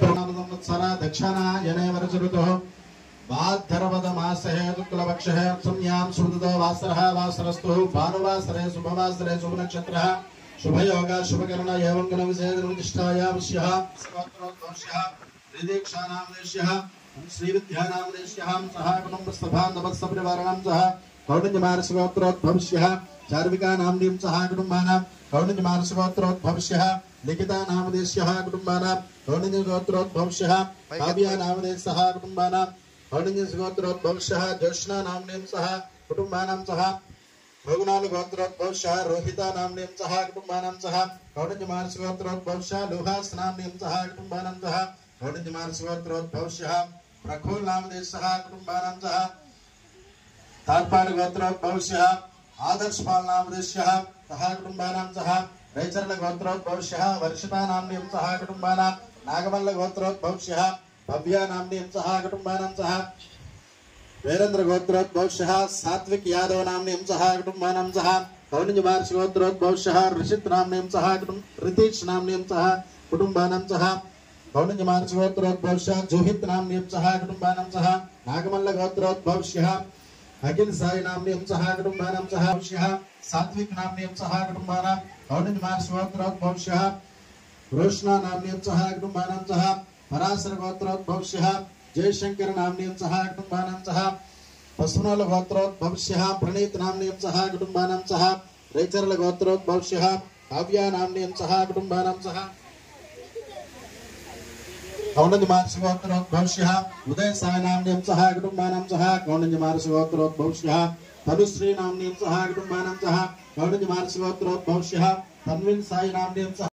ब्रह्मसरा दक्षिणा यने वर्षऋतुः भाद्रपदमासः शुक्लपक्षः संज्ञां सुमृतो वासरः वासरस्तु भानुवासरे शुभवासरे शुभनक्षत्रः शुभयोग शुभकरण एवं गुणविशेषनिष्ठायामस्यः सगोत्रोद्भवस्यः त्रिदीक्षानामदेश्यः श्रीविद्यानामदेश्यः सह कुटुम्बस्थभान्तवत्सपरिवाराणां सह कौण्डिन्यमार्षगोत्रोद्भवस्यः चार्विकानाम्नीं सह कुटुम्बानां कौण्डिन्यमार्षगोत्रोद्भवस्यः लिखितानामदेश्यः कुटुम्बानां कौण्डिन्यगोत्रोद्भवस्यः काव्यानामदेशः कुटुम्बानां कौण्डिन्यगोत्रोद्भवस्यः ज्योत्स्नानाम्नीं सह कुटुम्बानां सह भगुनाल गोत्रोद्भवस्यः रोहितानाम्नीं सह कुटुम्बानां सह कौण्डिन्यमार्षगोत्रोद्भवस्यः लोहासनाम्नीं सह कुटुम्बानां सह कौण्डिन्यमार्षगोत्रोद्भवस्यः प्रखोलनामदेशः कुटुम्बानां सह तार्पाल गोत्रोद्भवस्यः आदर्शपालनामदेशः सह कुटुम्बानां सह रैचरल गोत्रोद्भवस्यः वर्षितानाम्नीं सह कुटुम्बानां नागमल्ल गोत्रोद्भवस्यः भव्यानाम्नीं सह कुटुम्बानां सह वीरेन्द्र गोत्रोद्भवस्यः सात्विक यादव नाम्नीं सह कुटुम्बानां सह कौण्डिन्यमार्ष गोत्रोद्भवस्यः ऋषित नाम्नीं सह ऋतीश नाम्नीं सह कुटुम्बानां सह कौण्डिन्यमार्ष गोत्रोद्भवस्यः जोहित नाम्नीं सह कुटुम्बानां सह नागमल्ल गोत्रोद्भवस्यः अखिल साई नाम्नीं सह कुटुम्बानां सह सात्विक नाम्नीं सह कुटुम्बानां कौण्डिन्यमार्ष गोत्रोद्भवस्यः रोशना नाम्नीं सह कुटुम्बानां सह पराशर गोत्रोद्भवस्यः जयशंकर नाम्नीं सह कुटुम्बानां सह पशुनल गोत्रोद्भवस्यः प्रणीत नाम्नीं सह कुटुम्बानां सह रैचरल गोत्रोद्भवस्यः काव्या नाम्नीं सह कुटुम्बानां सह कौण्डिन्यमार्ष गोत्रोद्भवस्यः उदय साई नाम्नीं सह कुटुम्बानां सह कौण्डिन्यमार्ष गोत्रोद्भवस्यः तनुश्री नाम्नीं सह कुटुम्बानां सह कौण्डिन्यमार्ष गोत्रोद्भवस्यः तन्विन साई नाम्नीं सह